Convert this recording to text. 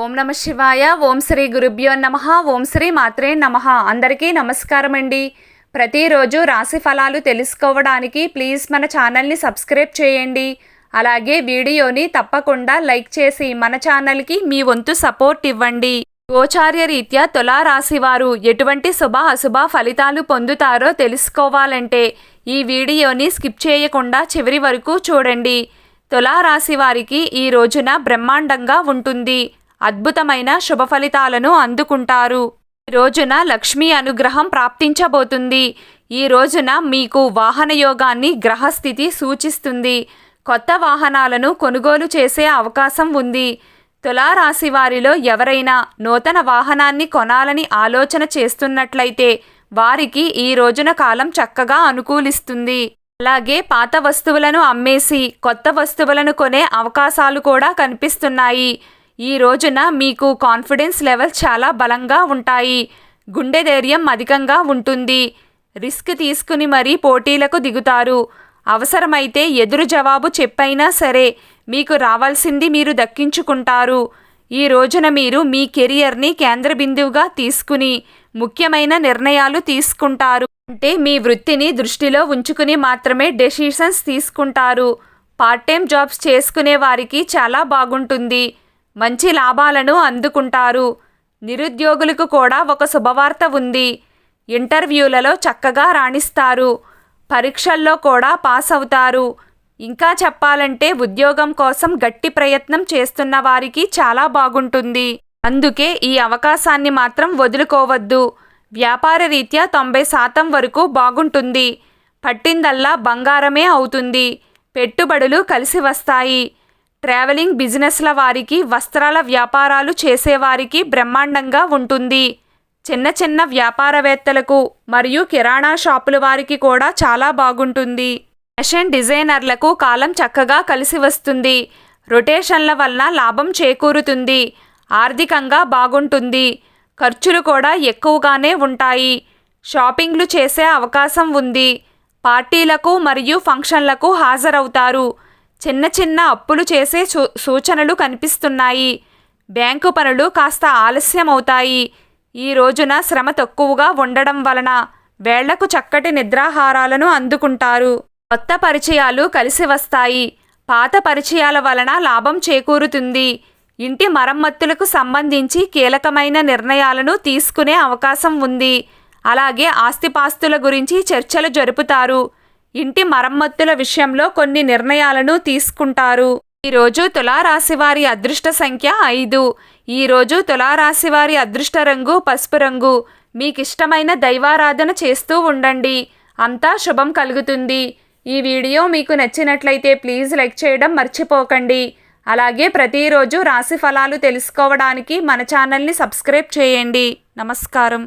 ఓం నమ శివాయ. ఓం శ్రీ గురుభ్యో నమః. ఓం శ్రీ మాత్రే నమః. అందరికీ నమస్కారం అండి. ప్రతిరోజు రాశి ఫలాలు తెలుసుకోవడానికి ప్లీజ్ మన ఛానల్ని సబ్స్క్రైబ్ చేయండి. అలాగే వీడియోని తప్పకుండా లైక్ చేసి మన ఛానల్కి మీ వంతు సపోర్ట్ ఇవ్వండి. గోచార్య రీత్యా తులా రాశి వారు ఎటువంటి శుభ అశుభ ఫలితాలు పొందుతారో తెలుసుకోవాలంటే ఈ వీడియోని స్కిప్ చేయకుండా చివరి వరకు చూడండి. తులా రాశి వారికి ఈ రోజున బ్రహ్మాండంగా ఉంటుంది. అద్భుతమైన శుభ ఫలితాలను అందుకుంటారు. ఈ రోజున లక్ష్మీ అనుగ్రహం ప్రాప్తించబోతుంది. ఈ రోజున మీకు వాహన యోగాన్ని గ్రహస్థితి సూచిస్తుంది. కొత్త వాహనాలను కొనుగోలు చేసే అవకాశం ఉంది. తులారాశి వారిలో ఎవరైనా నూతన వాహనాన్ని కొనాలని ఆలోచన చేస్తున్నట్లయితే వారికి ఈ రోజున కాలం చక్కగా అనుకూలిస్తుంది. అలాగే పాత వస్తువులను అమ్మేసి కొత్త వస్తువులను కొనే అవకాశాలు కూడా కనిపిస్తున్నాయి. ఈ రోజున మీకు కాన్ఫిడెన్స్ లెవెల్ చాలా బలంగా ఉంటాయి. గుండె ధైర్యం అధికంగా ఉంటుంది. రిస్క్ తీసుకుని మరీ పోటీలకు దిగుతారు. అవసరమైతే ఎదురు జవాబు చెప్పైనా సరే మీకు రావాల్సింది మీరు దక్కించుకుంటారు. ఈ రోజున మీరు మీ కెరియర్ని కేంద్ర బిందువుగా తీసుకుని ముఖ్యమైన నిర్ణయాలు తీసుకుంటారు. అంటే మీ వృత్తిని దృష్టిలో ఉంచుకుని మాత్రమే డెసిషన్స్ తీసుకుంటారు. పార్ట్ టైం జాబ్స్ చేసుకునే వారికి చాలా బాగుంటుంది. మంచి లాభాలను అందుకుంటారు. నిరుద్యోగులకు కూడా ఒక శుభవార్త ఉంది. ఇంటర్వ్యూలలో చక్కగా రాణిస్తారు. పరీక్షల్లో కూడా పాస్ అవుతారు. ఇంకా చెప్పాలంటే ఉద్యోగం కోసం గట్టి ప్రయత్నం చేస్తున్న వారికి చాలా బాగుంటుంది. అందుకే ఈ అవకాశాన్ని మాత్రం వదులుకోవద్దు. వ్యాపార రీత్యా 90% వరకు బాగుంటుంది. పట్టిందల్లా బంగారమే అవుతుంది. పెట్టుబడులు కలిసి వస్తాయి. ట్రావెలింగ్ బిజినెస్ల వారికి, వస్త్రాల వ్యాపారాలు చేసేవారికి బ్రహ్మాండంగా ఉంటుంది. చిన్న చిన్న వ్యాపారవేత్తలకు మరియు కిరాణా షాపుల వారికి కూడా చాలా బాగుంటుంది. ఫ్యాషన్ డిజైనర్లకు కాలం చక్కగా కలిసి వస్తుంది. రొటేషన్ల వలన లాభం చేకూరుతుంది. ఆర్థికంగా బాగుంటుంది. ఖర్చులు కూడా ఎక్కువగానే ఉంటాయి. షాపింగ్లు చేసే అవకాశం ఉంది. పార్టీలకు మరియు ఫంక్షన్లకు హాజరవుతారు. చిన్న చిన్న అప్పులు చేసే సూచనలు కనిపిస్తున్నాయి. బ్యాంకు పనులు కాస్త ఆలస్యం అవుతాయి. ఈ రోజున శ్రమ తక్కువగా ఉండడం వలన వేళ్లకు చక్కటి నిద్రాహారాలను అందుకుంటారు. కొత్త పరిచయాలు కలిసి వస్తాయి. పాత పరిచయాల వలన లాభం చేకూరుతుంది. ఇంటి మరమ్మతులకు సంబంధించి కీలకమైన నిర్ణయాలను తీసుకునే అవకాశం ఉంది. అలాగే ఆస్తిపాస్తుల గురించి చర్చలు జరుపుతారు. ఇంటి మరమ్మతుల విషయంలో కొన్ని నిర్ణయాలను తీసుకుంటారు. ఈరోజు తులారాశి వారి అదృష్ట సంఖ్య 5. ఈరోజు తులారాశి వారి అదృష్ట రంగు పసుపు రంగు. మీకిష్టమైన దైవారాధన చేస్తూ ఉండండి. అంతా శుభం కలుగుతుంది. ఈ వీడియో మీకు నచ్చినట్లయితే ప్లీజ్ లైక్ చేయడం మర్చిపోకండి. అలాగే ప్రతిరోజు రాశి ఫలాలు తెలుసుకోవడానికి మన ఛానల్ని సబ్స్క్రైబ్ చేయండి. నమస్కారం.